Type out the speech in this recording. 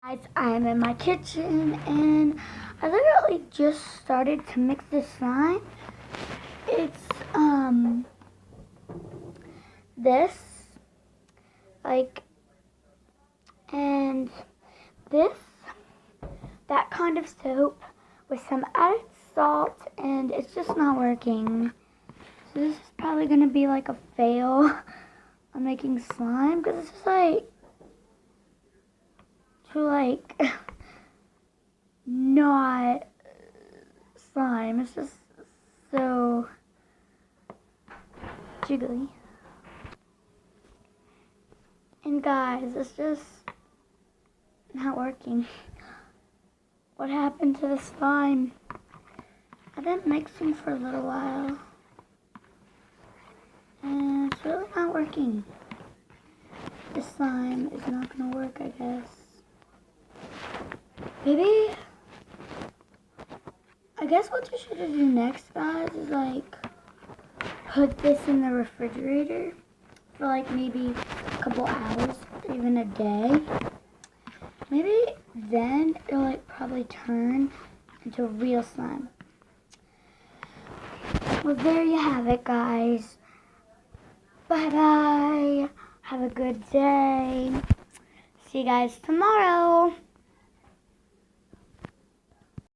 Guys, I'm in my kitchen and I literally just started to mix this slime. It's this and this, that kind of soap with some added salt, and it's just not working. So this is probably gonna be like a fail on making slime because it's just not slime. It's just so jiggly. And guys, it's just not working. What happened to the slime? I've been mixing for a little while and it's really not working. This slime is not gonna work, I guess. Maybe, I guess what you should do next, guys, is put this in the refrigerator for maybe a couple hours or even a day. Maybe then it'll probably turn into real slime. Well, there you have it, guys. Bye bye. Have a good day. See you guys tomorrow.